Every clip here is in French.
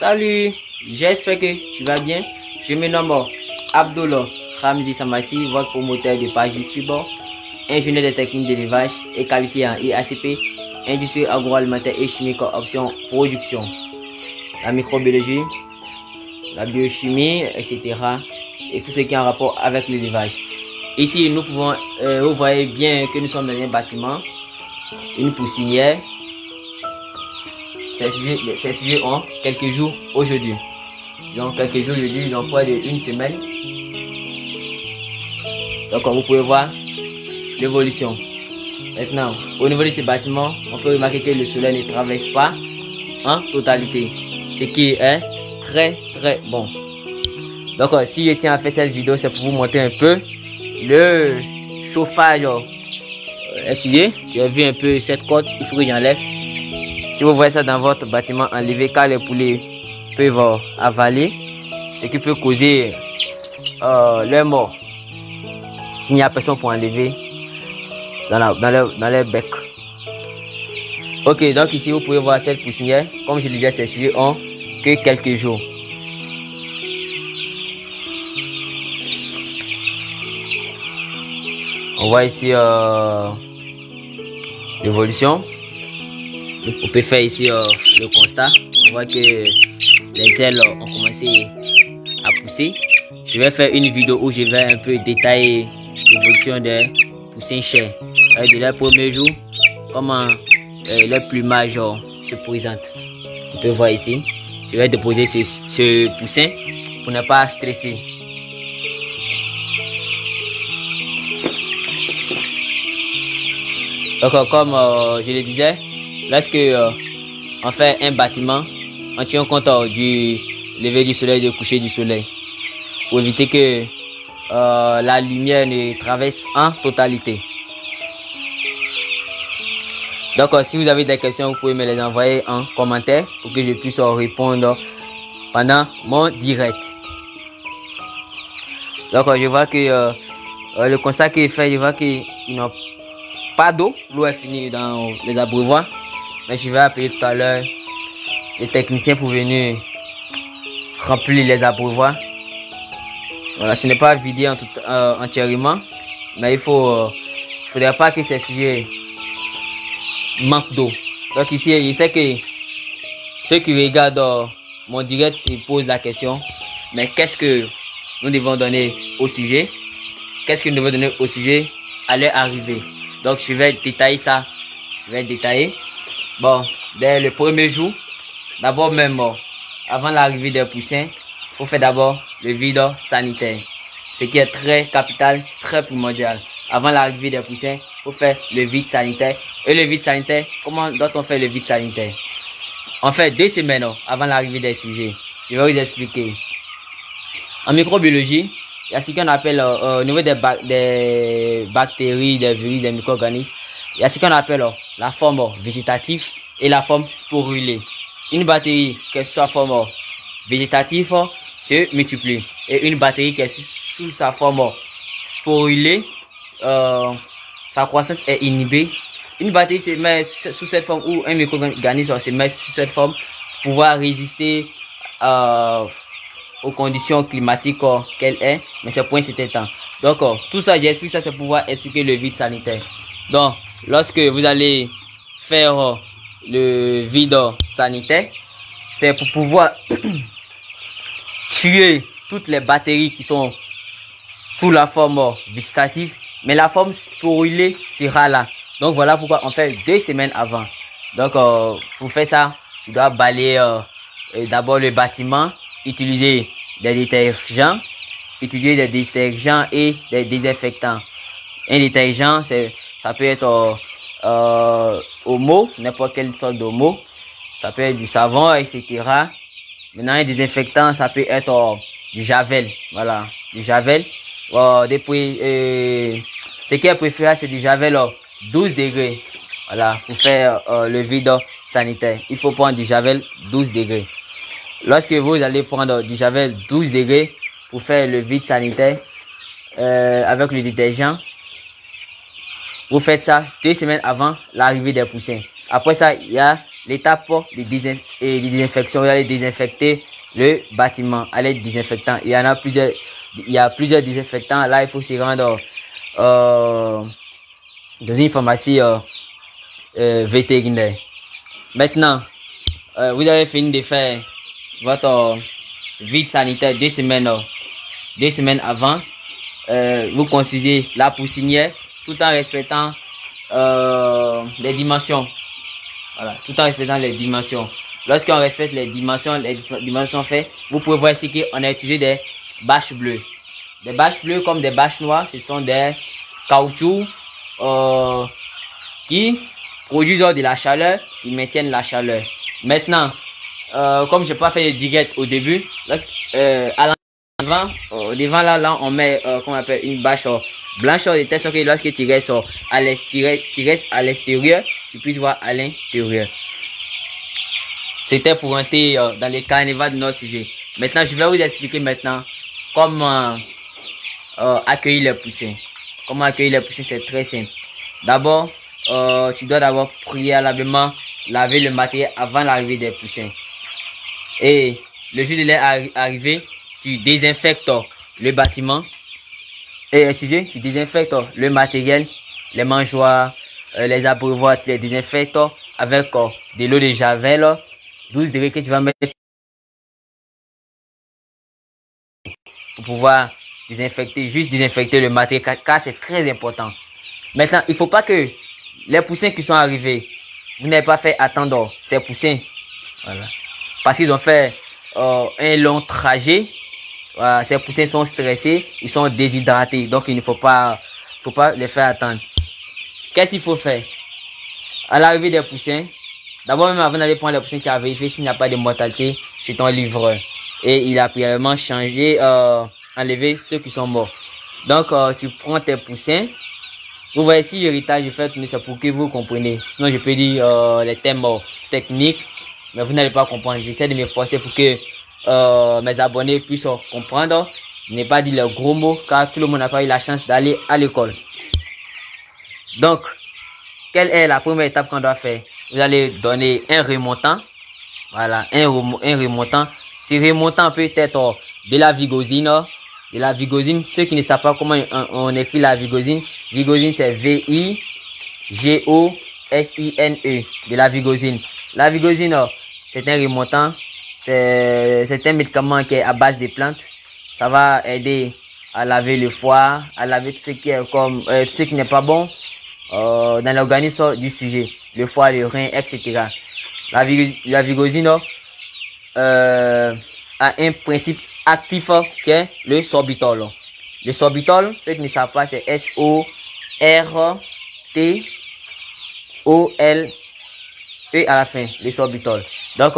Salut, j'espère que tu vas bien. Je me nomme Abdullah Ramzi Samassi, votre promoteur de page YouTube, ingénieur de techniques d'élevage et qualifié en IACP, industrie agroalimentaire et chimique option production, la microbiologie, la biochimie, etc. et tout ce qui est en rapport avec l'élevage. Ici, nous pouvons, vous voyez bien que nous sommes dans un bâtiment, une poussinière. Ces sujets ont quelques jours aujourd'hui. Ils ont quelques jours aujourd'hui, ils ont près d'une semaine. Donc, comme vous pouvez voir l'évolution. Maintenant, au niveau de ces bâtiments, on peut remarquer que le soleil ne traverse pas en totalité. Ce qui est très bon. Donc, si je tiens à faire cette vidéo, c'est pour vous montrer un peu le chauffage. Excusez, j'ai vu un peu cette côte, il faut que j'enlève. Si vous voyez ça dans votre bâtiment enlevé, car les poulets peuvent avaler, ce qui peut causer leur mort s'il n'y a personne pour enlever dans leur bec. Ok, donc ici vous pouvez voir cette poussinière. Comme je le disais, ces sujets ont que quelques jours. On voit ici l'évolution. On peut faire ici le constat. On voit que les ailes ont commencé à pousser. Je vais faire une vidéo où je vais un peu détailler l'évolution des poussins chers. De leur premier jour, comment leur plumage se présente. On peut voir ici. Je vais déposer ce poussin pour ne pas stresser. Donc, comme je le disais, lorsque on fait un bâtiment, on tient compte du lever du soleil et du coucher du soleil pour éviter que la lumière ne traverse en totalité. Donc, si vous avez des questions, vous pouvez me les envoyer en commentaire pour que je puisse répondre pendant mon direct. Donc, je vois que le constat qu'il fait, je vois qu'ils n'ont pas d'eau. L'eau est finie dans les abreuvoirs. Mais je vais appeler tout à l'heure les techniciens pour venir remplir les abreuvoirs. Voilà, ce n'est pas vidé entièrement, mais il faudrait pas que ces sujets manquent d'eau. Donc ici, je sais que ceux qui regardent mon direct se posent la question, mais qu'est-ce que nous devons donner au sujet? Qu'est-ce que nous devons donner au sujet à leur arrivée? Donc je vais détailler ça. Je vais détailler. Bon, dès le premier jour, d'abord même avant l'arrivée des poussins, il faut faire d'abord le vide sanitaire. Ce qui est très capital, très primordial. Avant l'arrivée des poussins, il faut faire le vide sanitaire. Et le vide sanitaire, comment doit-on faire le vide sanitaire? On fait 2 semaines avant l'arrivée des sujets. Je vais vous expliquer. En microbiologie, il y a ce qu'on appelle au niveau des bactéries, des virus, des micro-organismes. Il y a ce qu'on appelle la forme végétative et la forme sporulée. Une bactérie qui est sous sa forme végétative se multiplie. Et une bactérie qui est sous sa forme sporulée, sa croissance est inhibée. Une bactérie se met sous cette forme ou un micro-organisme se met sous cette forme pour pouvoir résister aux conditions climatiques qu'elle est. Mais c'est pour un certain temps. Donc, tout ça, j'explique ça, c'est pour pouvoir expliquer le vide sanitaire. Donc, lorsque vous allez faire le vide sanitaire, c'est pour pouvoir tuer toutes les bactéries qui sont sous la forme végétative, mais la forme sporulée sera là. Donc voilà pourquoi on fait 2 semaines avant. Donc pour faire ça, tu dois balayer d'abord le bâtiment, utiliser des détergents, et des désinfectants. Un détergent, ça peut être Omo, n'importe quelle sorte d'Omo. Ça peut être du savon, etc. Maintenant, un désinfectant, ça peut être du Javel. Voilà, du Javel. Ce qui est préférable, c'est du Javel 12 degrés. Voilà, pour faire le vide sanitaire. Il faut prendre du Javel 12 degrés. Lorsque vous allez prendre du Javel 12 degrés pour faire le vide sanitaire avec le détergent, vous faites ça 2 semaines avant l'arrivée des poussins. Après ça, il y a l'étape de désinfection. Vous allez désinfecter le bâtiment à l'aide de désinfectants. Il y a plusieurs désinfectants. Là, il faut se rendre dans une pharmacie vétérinaire. Maintenant, vous avez fini de faire votre vide sanitaire 2 semaines avant. Vous construisez la poussinière tout en respectant les dimensions. Voilà, tout en respectant les dimensions. Lorsqu'on respecte les dimensions faites, vous pouvez voir ici qu'on a utilisé des bâches bleues. Des bâches bleues comme des bâches noires, ce sont des caoutchoucs qui produisent de la chaleur, qui maintiennent la chaleur. Maintenant, comme je n'ai pas fait de direct au début, à devant là, on met qu'on appelle une bâche blanche de telle sorte que lorsque tu restes à l'extérieur, tu puisses voir à l'intérieur. C'était pour entrer dans les carnivals de notre sujet. Maintenant, je vais vous expliquer maintenant comment accueillir les poussins. Comment accueillir les poussins, c'est très simple. D'abord, tu dois d'abord préalablement laver le matériel avant l'arrivée des poussins. Et le jour de leur arrivée, tu désinfectes le bâtiment. Et tu désinfectes le matériel, les mangeoires, les abreuvoirs, tu les désinfectes avec de l'eau de javel, 12 degrés que tu vas mettre pour pouvoir juste désinfecter le matériel, car c'est très important. Maintenant, il ne faut pas que les poussins qui sont arrivés, vous n'avez pas fait attendre ces poussins. Voilà. Parce qu'ils ont fait un long trajet. Ces poussins sont stressés, ils sont déshydratés. Donc, il ne faut pas les faire attendre. Qu'est-ce qu'il faut faire? À l'arrivée des poussins, d'abord, même avant d'aller prendre les poussins, tu as vérifié s'il n'y a pas de mortalité chez ton livreur. Et il a préalablement changé, enlevé ceux qui sont morts. Donc, tu prends tes poussins. Vous voyez ici, l'héritage, je fais, mais c'est pour que vous compreniez. Sinon, je peux dire les thèmes techniques, mais vous n'allez pas comprendre. J'essaie de me forcer pour que mes abonnés puissent comprendre. Je n'ai pas dit les gros mots, car tout le monde n'a pas eu la chance d'aller à l'école. Donc, quelle est la première étape qu'on doit faire? Vous allez donner un remontant. Voilà, un remontant. Ce remontant peut être de la vigosine. De la vigosine, ceux qui ne savent pas comment on écrit la vigosine, vigosine c'est V-I-G-O-S-I-N-E, de la vigosine. La vigosine, c'est un remontant, c'est un médicament qui est à base de plantes. Ça va aider à laver le foie, à laver tout ce qui est tout ce qui n'est pas bon dans l'organisme du sujet, le foie, le rein, etc. La vigosine a un principe actif qui est le sorbitol. Le sorbitol, ceux qui ne savent pas, c'est S-O-R-T-O-L-E à la fin, le sorbitol. Donc,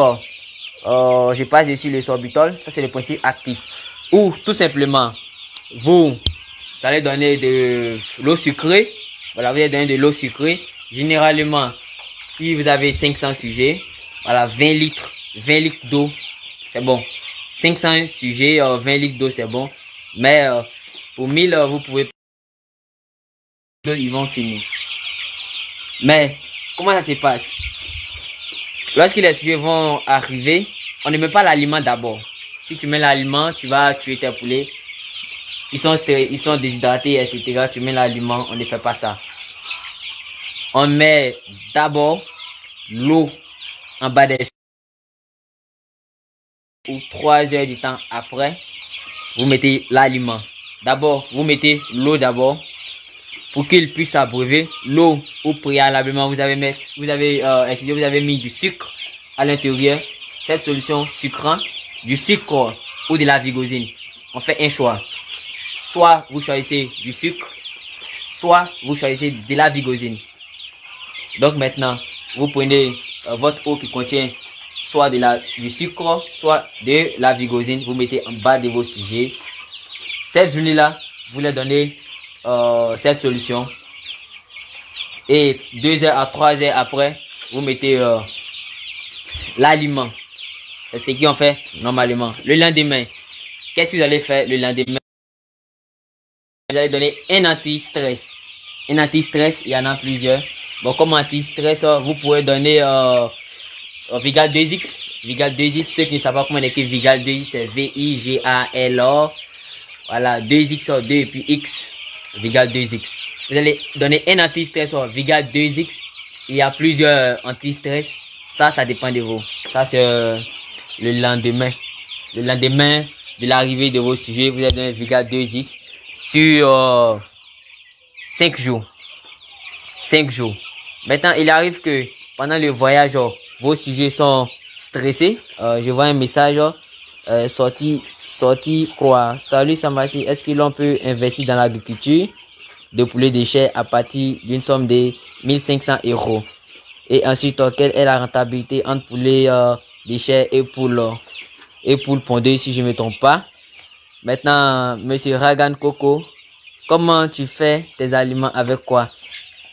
je passe dessus le sorbitol, ça c'est le principe actif. Ou tout simplement, vous allez donner de l'eau sucrée. Voilà, vous allez donner de l'eau sucrée. Généralement, si vous avez 500 sujets, voilà, 20 litres d'eau, c'est bon. 500 sujets, 20 litres d'eau, c'est bon. Mais pour 1000, vous pouvez... Ils vont finir. Mais, comment ça se passe? Lorsque les sujets vont arriver, on ne met pas l'aliment d'abord. Si tu mets l'aliment, tu vas tuer tes poulets. Ils sont déshydratés, etc. Tu mets l'aliment, on ne fait pas ça. On met d'abord l'eau en bas des ou 3 heures du temps après, vous mettez l'aliment. D'abord, vous mettez l'eau d'abord pour qu'il puisse s'abreuver. L'eau, au préalablement, vous avez mis du sucre à l'intérieur. Cette solution sucrant, du sucre ou de la vigosine. On fait un choix. Soit vous choisissez du sucre, soit vous choisissez de la vigosine. Donc maintenant, vous prenez votre eau qui contient soit du sucre, soit de la vigosine. Vous mettez en bas de vos sujets. Cette journée-là, vous leur donnez cette solution. Et 2 heures à 3 heures après, vous mettez l'aliment. C'est ce qu'on fait normalement. Le lendemain, qu'est-ce que vous allez faire le lendemain? Vous allez donner un anti-stress. Un anti-stress, il y en a plusieurs. Bon, comme anti-stress, vous pouvez donner Vigal 2X. Vigal 2X, ceux qui ne savent pas comment on écrit Vigal 2X, c'est V-I-G-A-L-O. Voilà, 2X sur 2 et puis X. Vigal 2X. Vous allez donner un anti-stress sur Vigal 2X. Il y a plusieurs anti-stress. Ça dépend de vous. Ça, c'est le lendemain. Le lendemain de l'arrivée de vos sujets, vous allez donner Vigal 2X sur 5 jours. 5 jours. Maintenant, il arrive que pendant le voyage, vos sujets sont stressés. Je vois un message sorti quoi. Salut Sambassi, est-ce que l'on peut investir dans l'agriculture de poulet de chair à partir d'une somme de 1500 euros? Et ensuite, quelle est la rentabilité entre poulet de chair et poule pondeuse, si je ne me trompe pas? Maintenant, monsieur Ragan Coco, comment tu fais tes aliments, avec quoi?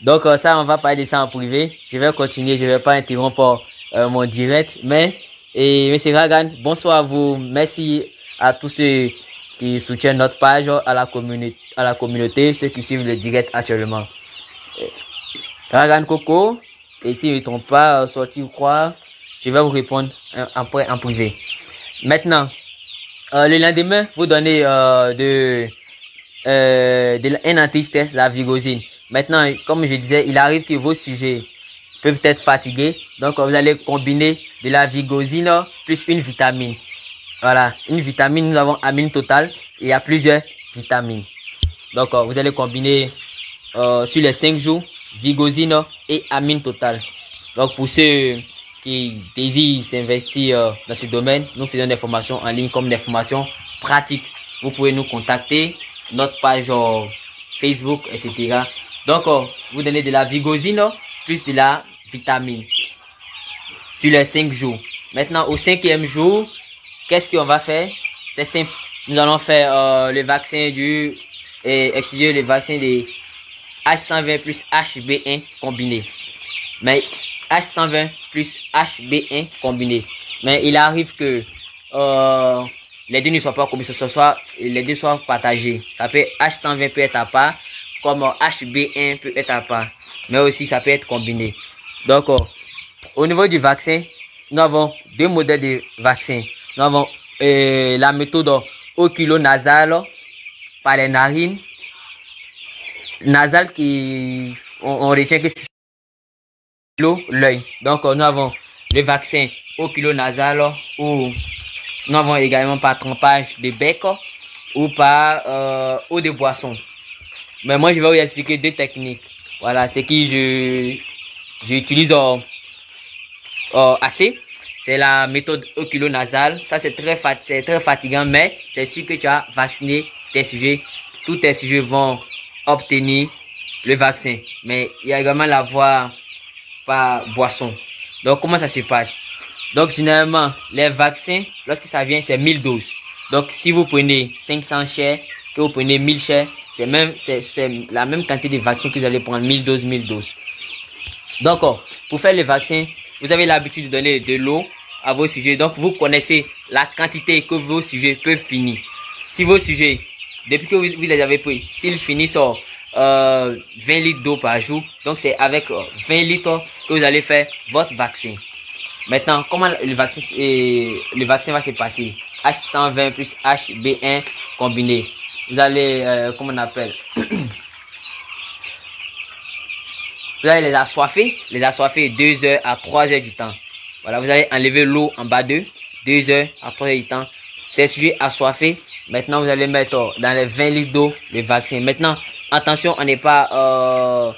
Donc ça, on va parler de ça en privé. Je vais continuer, je ne vais pas interrompre mon direct. Mais, monsieur Ragan, bonsoir à vous. Merci à tous ceux qui soutiennent notre page, à la communauté, ceux qui suivent le direct actuellement. Ragan Coco, et si je ne me trompe pas, sorti ou quoi, je vais vous répondre après en privé. Maintenant, le lendemain, vous donnez un anti-stress, la vigosine. Maintenant, comme je disais, il arrive que vos sujets peuvent être fatigués. Donc, vous allez combiner de la vigosine plus une vitamine. Voilà, une vitamine, nous avons amine totale. Il y a plusieurs vitamines. Donc, vous allez combiner sur les 5 jours, vigosine et amine totale. Donc, pour ceux qui désirent s'investir dans ce domaine, nous faisons des formations en ligne comme des formations pratiques. Vous pouvez nous contacter, notre page Facebook, etc. Donc, vous donnez de la vigosine plus de la vitamine sur les 5 jours. Maintenant, au 5e jour, qu'est-ce qu'on va faire? C'est simple. Nous allons faire le vaccin le vaccin de H120 plus HB1 combiné. Mais H120 plus HB1 combiné. Mais il arrive que les deux ne soient pas combinés, les deux soient partagés. Ça peut H120 peut être à part, comme HB1 peut être à part. Mais aussi ça peut être combiné. Donc au niveau du vaccin, nous avons deux modèles de vaccins. Nous avons la méthode oculo-nasale par les narines. Nasale qui on retient que c'est l'œil. Donc nous avons le vaccin oculo-nasale où nous avons également par trempage de bec ou par eau de boisson. Mais moi je vais vous expliquer deux techniques. Voilà, ce que j'utilise assez. C'est la méthode oculo-nasale. Ça c'est très fatigant, mais c'est sûr que tu as vacciné tes sujets. Tous tes sujets vont obtenir le vaccin. Mais il y a également la voie par boisson. Donc comment ça se passe? Donc généralement les vaccins, lorsque ça vient, c'est 1000 doses. Donc si vous prenez 500 chairs, que vous prenez 1000 chairs, c'est la même quantité de vaccins que vous allez prendre, 1000 doses. Donc pour faire les vaccins, vous avez l'habitude de donner de l'eau à vos sujets. Donc vous connaissez la quantité que vos sujets peuvent finir. Si vos sujets, depuis que vous les avez pris, s'ils finissent 20 litres d'eau par jour, donc c'est avec 20 litres que vous allez faire votre vaccin. Maintenant, comment le vaccin va se passer? H120 plus HB1 combiné. Vous allez, comment on appelle? Vous allez les assoiffer 2 heures à 3 heures du temps. Voilà, vous allez enlever l'eau en bas d'eux, 2 heures à 3 heures du temps. Ces sujets assoiffés. Maintenant, vous allez mettre dans les 20 litres d'eau le vaccin. Maintenant, attention, on n'est pas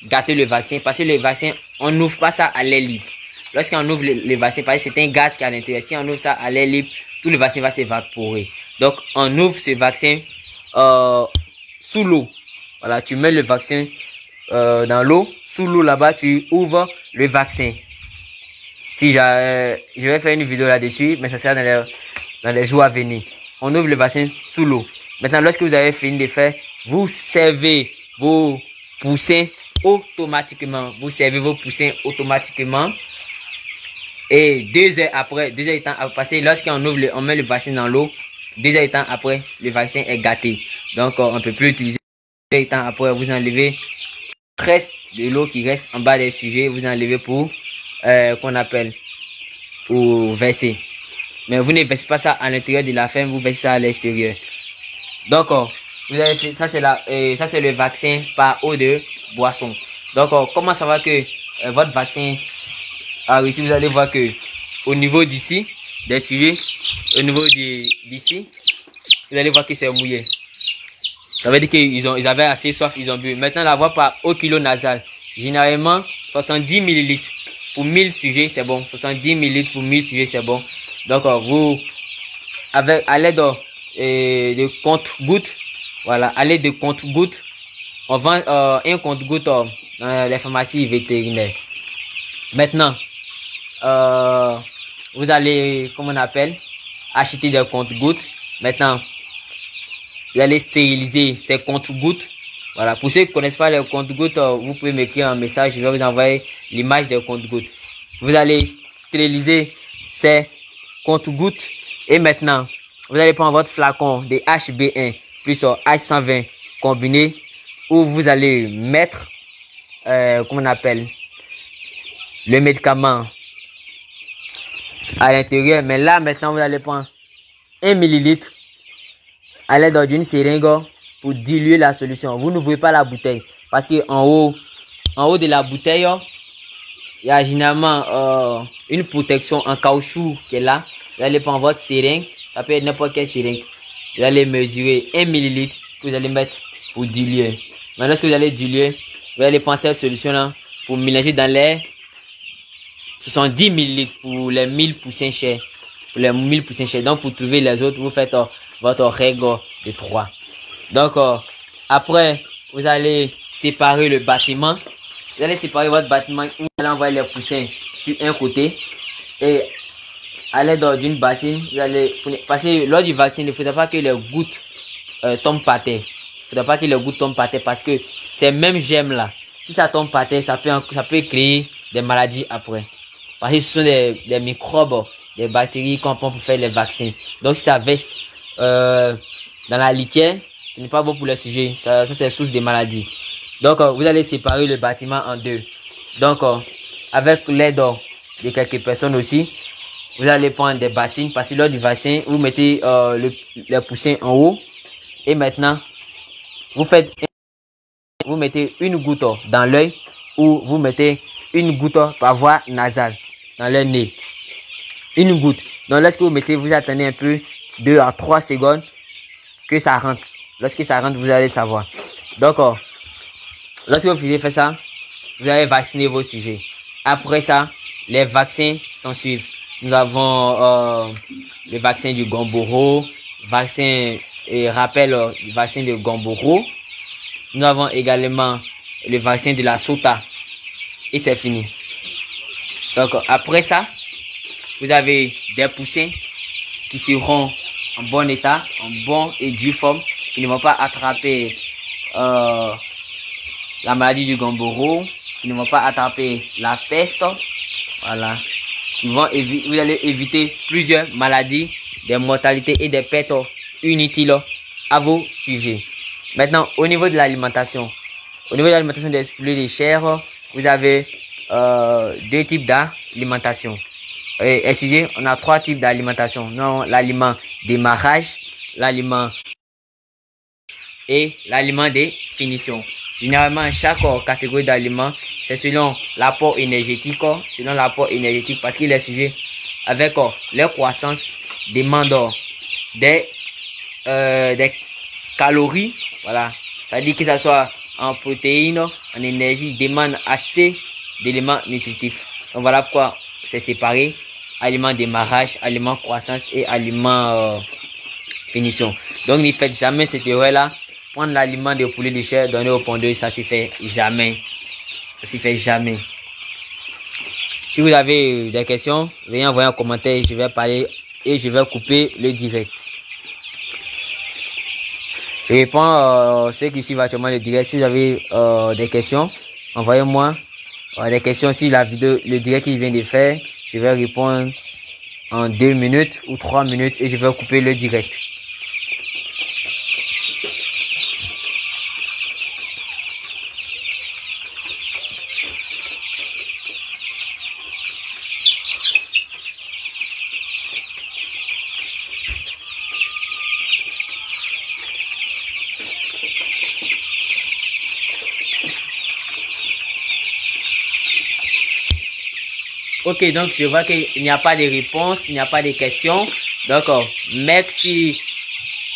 gâter le vaccin parce que le vaccin, on n'ouvre pas ça à l'air libre. Lorsqu'on ouvre le vaccin, parce que c'est un gaz qui est à l'intérieur. Si on ouvre ça à l'air libre, tout le vaccin va s'évaporer. Donc, on ouvre ce vaccin sous l'eau. Voilà, tu mets le vaccin dans l'eau. Sous l'eau là-bas, tu ouvres le vaccin. Si je vais faire une vidéo là-dessus, mais ça sera dans les jours à venir. On ouvre le vaccin sous l'eau. Maintenant, lorsque vous avez fini de faire, vous servez vos poussins automatiquement. Vous servez vos poussins automatiquement. Et 2 heures après, 2 heures de temps après, lorsqu'on ouvre, on met le vaccin dans l'eau, 2 heures de temps après, le vaccin est gâté. Donc, on ne peut plus l'utiliser. 2 heures de temps après, vous enlevez le reste de l'eau qui reste en bas des sujets, vous enlevez pour qu'on appelle pour verser. Mais vous ne versez pas ça à l'intérieur de la ferme, vous versez ça à l'extérieur. Donc, vous avez fait, ça c'est le vaccin par eau de boisson. Donc, comment ça va que votre vaccin a réussi? Vous allez voir que au niveau d'ici, des sujets, au niveau d'ici, vous allez voir que c'est mouillé. Ça veut dire qu'ils avaient assez soif, ils ont bu. Maintenant, la voie par eau kilo nasal. Généralement, 70 ml pour 1000 sujets, c'est bon. 70 ml pour 1000 sujets, c'est bon. Donc, vous, à l'aide de compte-gouttes, voilà, à l'aide de compte-gouttes, on vend un compte-gouttes dans les pharmacies vétérinaires. Maintenant, vous allez, comment on appelle, acheter des compte-gouttes. Maintenant, vous allez stériliser ces compte-gouttes. Voilà, pour ceux qui ne connaissent pas les compte-gouttes, vous pouvez m'écrire un message, je vais vous envoyer l'image des compte-gouttes. Vous allez stériliser ces compte-gouttes et maintenant, vous allez prendre votre flacon de HB1 plus H120 combiné où vous allez mettre, comment on appelle, le médicament à l'intérieur. Mais là, maintenant, vous allez prendre 1 millilitre à l'aide d'une seringue pour diluer la solution. Vous n'ouvrez pas la bouteille parce que en haut de la bouteille, il y a généralement une protection en caoutchouc qui est là. Vous allez prendre votre seringue, ça peut être n'importe quelle seringue. Vous allez mesurer 1 millilitre que vous allez mettre pour diluer. Maintenant, lorsque vous allez diluer, vous allez prendre cette solution-là pour mélanger dans l'air. Ce sont 10 millilitres pour les 1000 poussins chers. Pour les 1000 poussins chers. Donc, pour trouver les autres, vous faites votre règle de 3. Donc, après, vous allez séparer le bâtiment. Vous allez séparer votre bâtiment. Vous allez envoyer les poussins sur un côté. Et à l'aide d'une bassine, vous allez... Parce que lors du vaccin, il ne faudra pas que les gouttes tombent par terre. Il ne faudra pas que les gouttes tombent par terre parce que ces mêmes gemmes-là, si ça tombe par terre, ça peut créer des maladies après. Parce que ce sont des microbes, des bactéries qu'on prend pour faire les vaccins. Donc, si ça verse dans la litière, ce n'est pas bon pour les sujets. Ça c'est source de maladies. Donc, vous allez séparer le bâtiment en deux. Donc, avec l'aide de quelques personnes aussi, vous allez prendre des bassines. Parce que lors du vaccin, vous mettez les poussins en haut. Et maintenant, vous mettez une goutte dans l'œil ou vous mettez une goutte par voie nasale dans le nez. Une goutte. Donc, lorsque vous mettez, vous attendez un peu 2 à 3 secondes que ça rentre. Lorsque ça rentre, vous allez savoir. Donc, lorsque vous faites ça, vous allez vacciner vos sujets. Après ça, les vaccins s'en suivent. Nous avons le vaccin du Gumboro, vaccin et rappel le vaccin de Gumboro. Nous avons également le vaccin de la Sota. Et c'est fini. Donc, après ça, vous avez des poussins qui seront en bon état, en bon et due forme, qui ne vont pas attraper la maladie du Gumboro, qui ne vont pas attraper la peste. Voilà. Vous allez éviter plusieurs maladies, des mortalités et des pertes inutiles à vos sujets. Maintenant, au niveau de l'alimentation, des poules de chair, vous avez deux types d'alimentation. Excusez, on a 3 types d'alimentation. Non, l'aliment démarrage, l'aliment et l'aliment de finition. Généralement, chaque catégorie d'aliments, c'est selon l'apport énergétique, parce que les sujets avec leur croissance demandent des calories. Voilà, ça veut dire que ce soit en protéines, en énergie, demande assez d'éléments nutritifs. Donc voilà pourquoi c'est séparé: aliment démarrage, aliment croissance et aliment finition. Donc ne faites jamais cette erreur là. Prendre l'aliment de poulet de chair, donner au pondeur, ça se fait jamais. Ça se fait jamais. Si vous avez des questions, veuillez envoyer un commentaire. Je vais parler et je vais couper le direct. Je réponds ceux qui suivent actuellement le direct. Si vous avez des questions, envoyez-moi des questions. Si la vidéo, le direct qu'il vient de faire, je vais répondre en 2 minutes ou 3 minutes et je vais couper le direct. Ok, donc je vois qu'il n'y a pas de réponses, il n'y a pas de questions. Donc, merci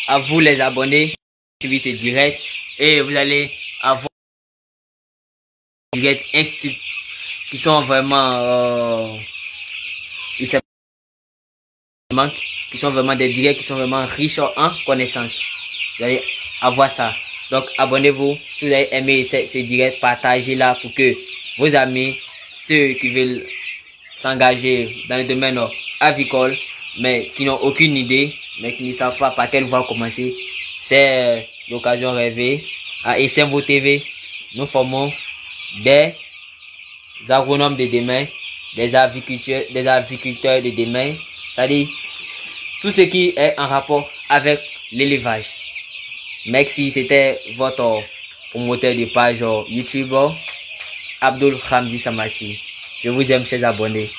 à vous les abonnés qui suivent ce direct. Et vous allez avoir des directs qui sont vraiment... qui sont vraiment des directs qui sont vraiment riches en connaissances. Vous allez avoir ça. Donc, abonnez-vous. Si vous avez aimé ce direct, partagez-la pour que vos amis, ceux qui veulent s'engager dans le domaine avicole, mais qui n'ont aucune idée, mais qui ne savent pas par quelle voie commencer, c'est l'occasion rêvée. À SMVO TV, nous formons des agronomes de demain, des agriculteurs de demain, c'est-à-dire tout ce qui est en rapport avec l'élevage. Merci, c'était votre promoteur de page YouTube, Abdul Ramzi Samassi. Je vous aime, chers abonnés.